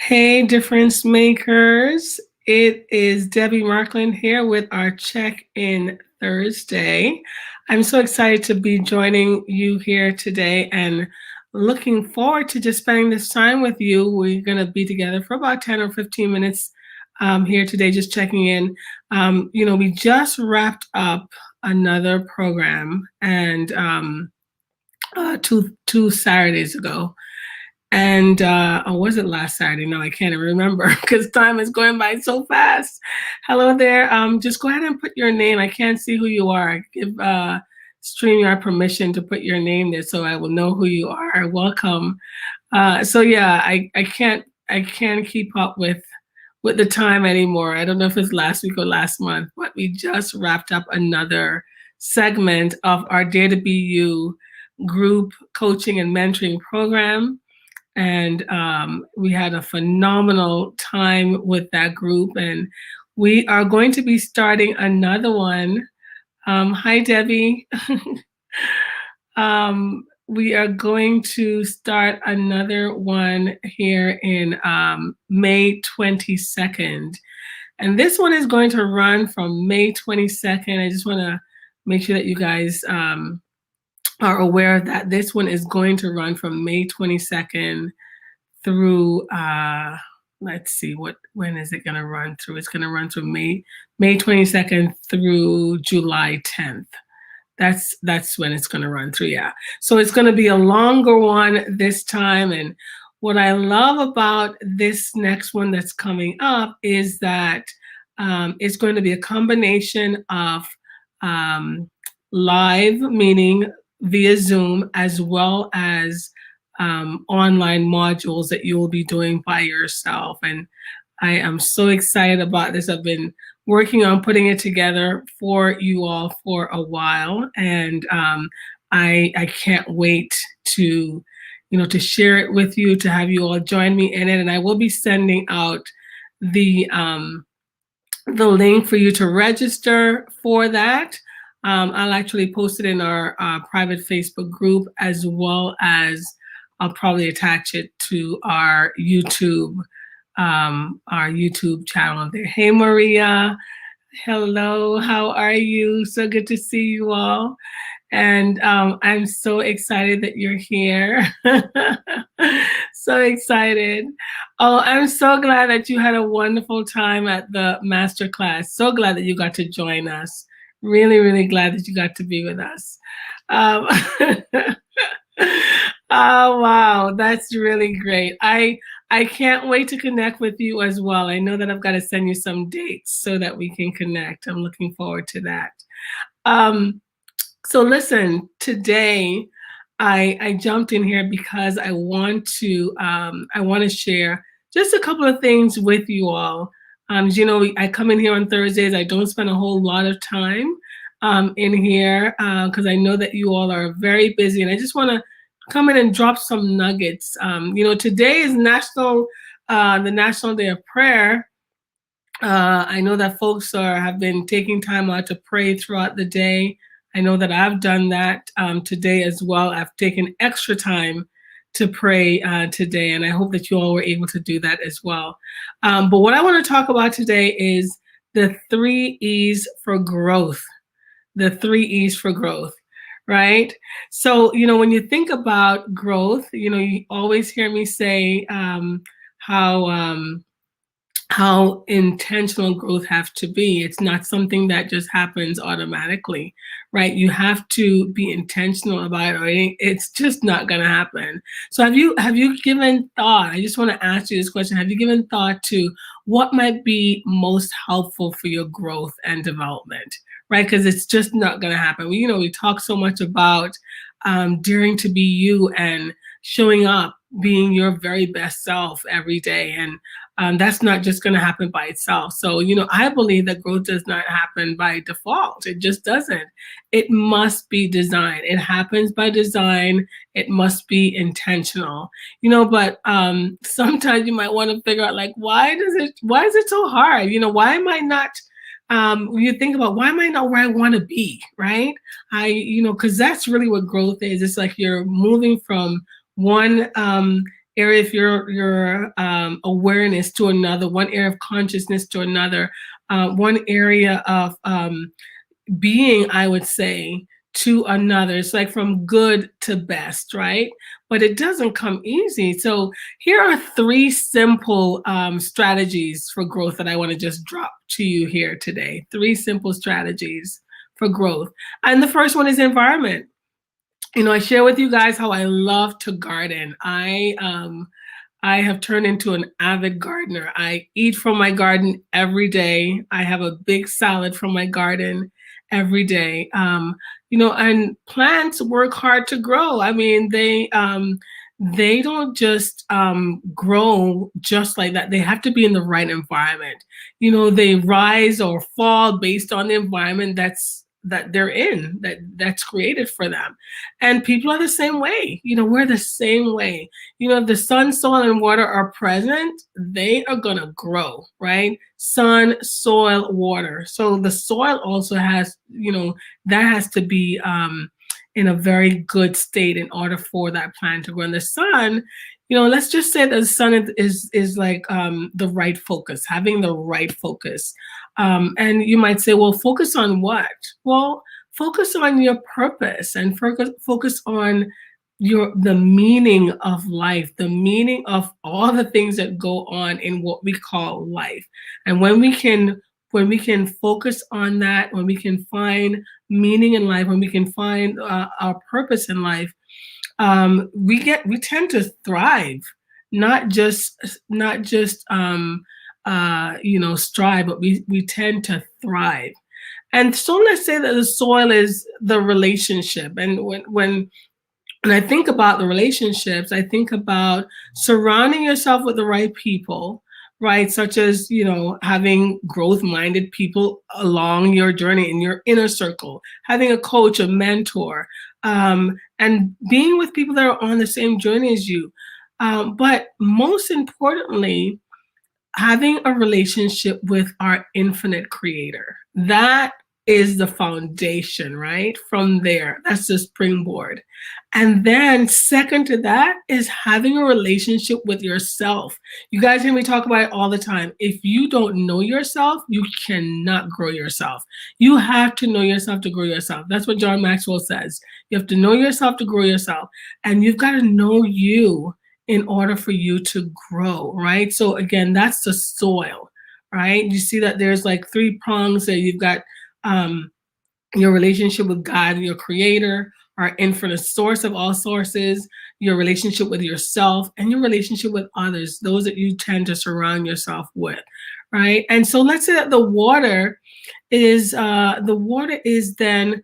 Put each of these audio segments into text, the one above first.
Hey, difference makers. It is Debbie Markland here with our check in Thursday. I'm so excited to be joining you here today and looking forward to just spending this time with you. We're going to be together for about 10 or 15 minutes here today, just checking in. We just wrapped up another program and two Saturdays ago. And or was it last Saturday? No, I can't even remember because time is going by so fast. Hello there. Just go ahead and put your name. I can't see who you are. Give StreamYard permission to put your name there so I will know who you are. Welcome. So yeah, I can't keep up with the time anymore. I don't know if it's last week or last month, but we just wrapped up another segment of our Dare to Be You group coaching and mentoring program. And we had a phenomenal time with that group. And we are going to be starting another one. Hi, Debbie. We are going to start another one here in May 22nd. And this one is going to run from May 22nd. I just want to make sure that you guys are aware that this one is going to run from May 22nd through let's see, when is it going to run through? It's going to run through May 22nd through July 10th. That's when it's going to run through. Yeah, so it's going to be a longer one this time. And what I love about this next one that's coming up is that it's going to be a combination of live, meaning via Zoom, as well as online modules that you will be doing by yourself. And I am so excited about this. I've been working on putting it together for you all for a while, and I can't wait to share it with you, to have you all join me in it. And I will be sending out the link for you to register for that. I'll actually post it in our private Facebook group, as well as I'll probably attach it to our YouTube channel there. Hey, Maria. Hello. How are you? So good to see you all. And I'm so excited that you're here. So excited. Oh, I'm so glad that you had a wonderful time at the masterclass. So glad that you got to join us. Really, really glad that you got to be with us. Oh, wow, that's really great. I can't wait to connect with you as well. I know that I've got to send you some dates so that we can connect. I'm looking forward to that. So listen, today I jumped in here because I want to share just a couple of things with you all. I come in here on Thursdays. I don't spend a whole lot of time in here because I know that you all are very busy, and I just want to come in and drop some nuggets. Today is the National Day of Prayer. I know that folks have been taking time out to pray throughout the day. I know that I've done that today as well. I've taken extra time to pray today, and I hope that you all were able to do that as well. But what I want to talk about today is the 3 E's for growth. The 3 E's for growth, right? So, when you think about growth, you always hear me say how intentional growth have to be. It's not something that just happens automatically, right? You have to be intentional about it, or it's just not going to happen. So have you given thought? I just want to ask you this question. Have you given thought to what might be most helpful for your growth and development, right? Because it's just not going to happen. We talk so much about daring to be you and showing up, being your very best self every day. And that's not just going to happen by itself. So, I believe that growth does not happen by default. It just doesn't. It must be designed. It happens by design. It must be intentional. But sometimes you might want to figure out, like, why is it so hard? Why am I not, you think about, why am I not where I want to be, right? Because that's really what growth is. It's like you're moving from one area of your awareness to another, one area of consciousness to another, one area of being, I would say, to another. It's like from good to best, right? But it doesn't come easy. So here are three simple strategies for growth that I want to just drop to you here today. Three simple strategies for growth. And the first one is environment. You know, I share with you guys how I love to garden. I have turned into an avid gardener. I eat from my garden every day. I have a big salad from my garden every day. You know, and plants work hard to grow. I mean, they don't just grow just like that. They have to be in the right environment. You know, they rise or fall based on the environment that they're in, that's created for them. And people are the same way. You know, we're the same way. You know, if the sun, soil, and water are present, they are gonna grow, right? Sun, soil, water. So the soil also has, you know, that has to be in a very good state in order for that plant to grow. And the sun, you know, let's just say that the sun is like the right focus, having the right focus. And you might say, well, focus on what? Well, focus on your purpose and focus on the meaning of life, the meaning of all the things that go on in what we call life. And when we can focus on that, when we can find meaning in life, when we can find our purpose in life, we tend to thrive, not just you know, strive, but we tend to thrive. And so let's say that the soil is the relationship. And when I think about the relationships, I think about surrounding yourself with the right people, right? Such as, you know, having growth minded people along your journey in your inner circle, having a coach, a mentor, and being with people that are on the same journey as you. But most importantly, having a relationship with our infinite creator. That is the foundation, right? From there, that's the springboard. And then, second to that, is having a relationship with yourself. You guys hear me talk about it all the time. If you don't know yourself, you cannot grow yourself. You have to know yourself to grow yourself. That's what John Maxwell says. You have to know yourself to grow yourself. And you've got to know you in order for you to grow, right? So again, that's the soil, right? You see that there's like three prongs there. You've got your relationship with God, your creator, our infinite source of all sources, your relationship with yourself, and your relationship with others, those that you tend to surround yourself with, right? And so let's say that the water is then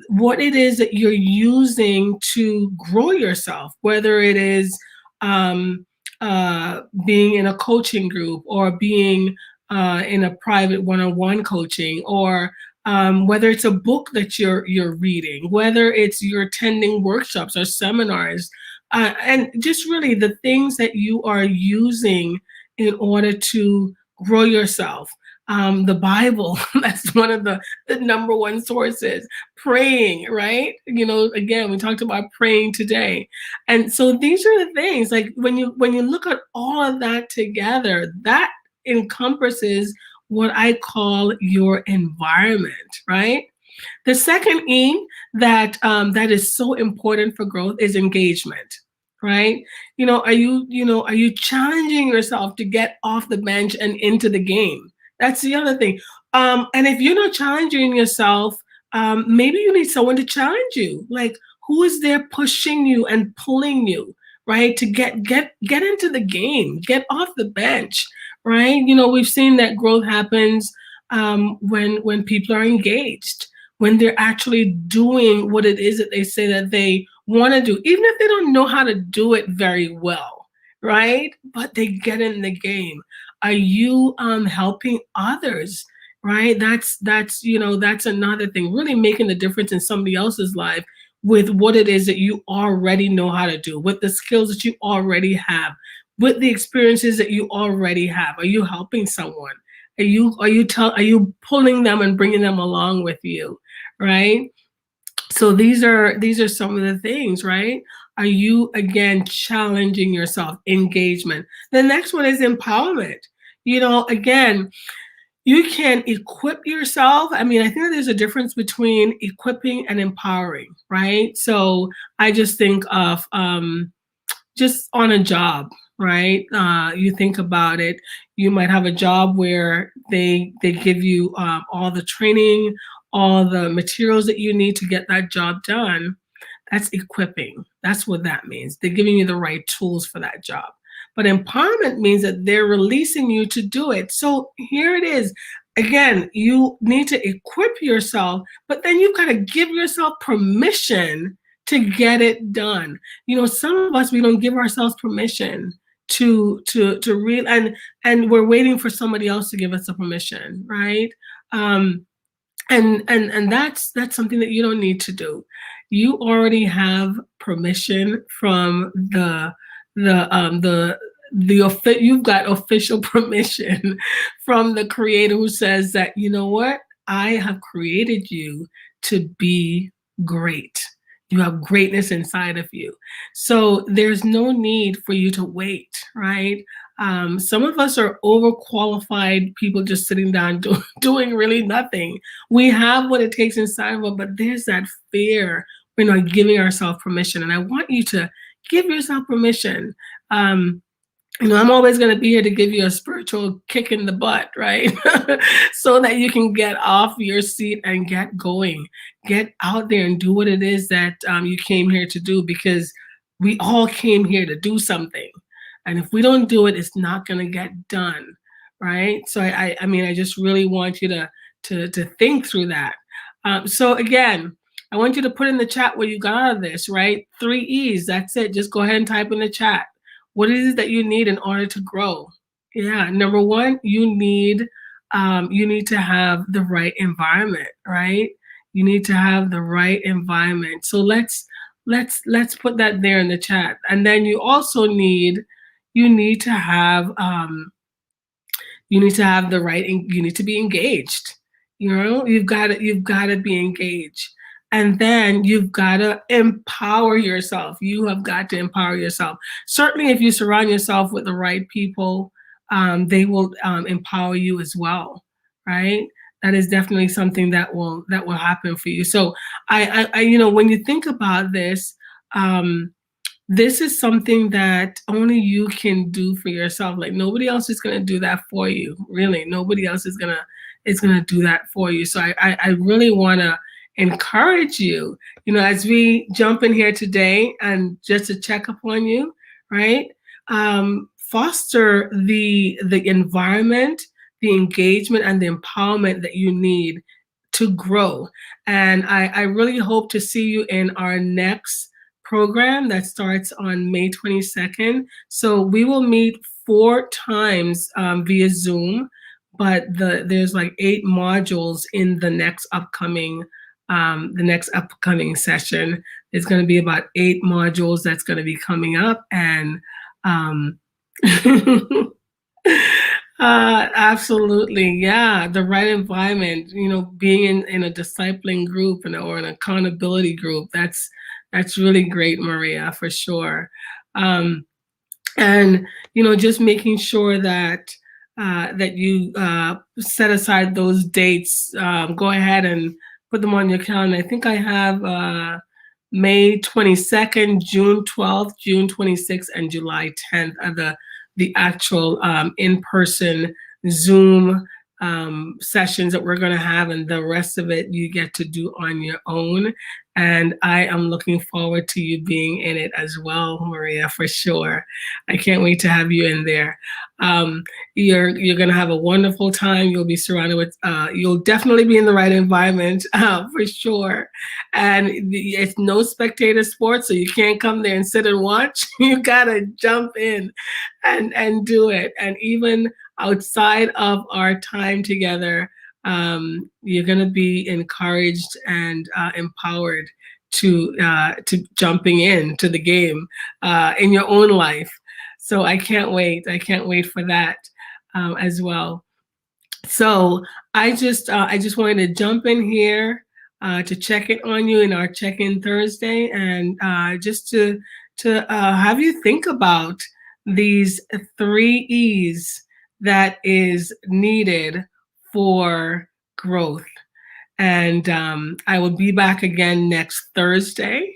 what it is that you're using to grow yourself, whether it is um, being in a coaching group or being in a private one-on-one coaching, or whether it's a book that you're reading, whether it's you're attending workshops or seminars, and just really the things that you are using in order to grow yourself. The Bible, that's one of the number one sources. Praying, right? You know, again, we talked about praying today. And so these are the things, like when you look at all of that together, that encompasses what I call your environment, right? The second E that is so important for growth is engagement, right? Are you challenging yourself to get off the bench and into the game? That's the other thing. And if you're not challenging yourself, maybe you need someone to challenge you. Like, who is there pushing you and pulling you, right? To get into the game, get off the bench, right? You know, we've seen that growth happens when people are engaged, when they're actually doing what it is that they say that they want to do, even if they don't know how to do it very well, right? But they get in the game. Are you helping others? Right? That's another thing. Really making the difference in somebody else's life with what it is that you already know how to do, with the skills that you already have, with the experiences that you already have. Are you helping someone? Are you pulling them and bringing them along with you? Right? So these are some of the things, right? Are you again challenging yourself? Engagement. The next one is empowerment. Again, you can equip yourself. I mean, I think that there's a difference between equipping and empowering, right? So I just think of just on a job, right? You think about it. You might have a job where they give you all the training, all the materials that you need to get that job done. That's equipping. That's what that means. They're giving you the right tools for that job. But empowerment means that they're releasing you to do it. So here it is. Again, you need to equip yourself, but then you've got to give yourself permission to get it done. Some of us, we don't give ourselves permission to real and we're waiting for somebody else to give us the permission, right? And that's something that you don't need to do. You already have permission from you've got official permission from the creator who says that, you know what, I have created you to be great. You have greatness inside of you. So there's no need for you to wait, right? Some of us are overqualified people just sitting down doing really nothing. We have what it takes inside of us, but there's that fear. We're not giving ourselves permission. And I want you to give yourself permission. I'm always going to be here to give you a spiritual kick in the butt, right? So that you can get off your seat and get going, get out there and do what it is that you came here to do, because we all came here to do something. And if we don't do it, it's not going to get done, right? So I mean, I just really want you to think through that. So again, I want you to put in the chat what you got out of this, right? 3 E's, that's it. Just go ahead and type in the chat what it is that you need in order to grow. Yeah, number one, you need to have the right environment, right? You need to have the right environment. So let's put that there in the chat. And then you also need to have the right, you need to be engaged. You've got to be engaged. And then you've got to empower yourself. You have got to empower yourself. Certainly, if you surround yourself with the right people, they will empower you as well, right? That is definitely something that will happen for you. So I when you think about this, this is something that only you can do for yourself. Like nobody else is going to do that for you. Really, nobody else is gonna do that for you. So I really want to encourage you, as we jump in here today and just to check up on you, right? Foster the environment, the engagement, and the empowerment that you need to grow. And I really hope to see you in our next program that starts on May 22nd. So we will meet 4 times via Zoom, but there's like 8 modules in the next upcoming session. There's going to be about 8 modules that's going to be coming up, and absolutely, yeah, the right environment. Being in a discipling group or an accountability group. That's really great, Maria, for sure. And just making sure that that you set aside those dates. Go ahead and put them on your calendar. I think I have May 22nd, June 12th, June 26th, and July 10th are the actual in-person Zoom sessions that we're going to have, and the rest of it you get to do on your own. And I am looking forward to you being in it as well, Maria, for sure. I can't wait to have you in there. You're going to have a wonderful time. You'll be surrounded with, you'll definitely be in the right environment for sure. And it's no spectator sport, so you can't come there and sit and watch. You got to jump in and do it. And even outside of our time together, you're going to be encouraged and empowered to jumping into the game in your own life. So I can't wait. I can't wait for that as well. So I just wanted to jump in here to check in on you in our check-in Thursday, and just to to have you think about these three E's that is needed for growth. And I will be back again next Thursday.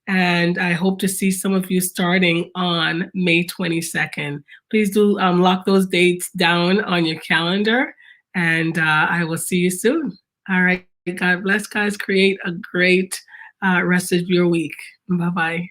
And I hope to see some of you starting on May 22nd. Please do lock those dates down on your calendar. And I will see you soon. All right. God bless, guys. Create a great rest of your week. Bye bye.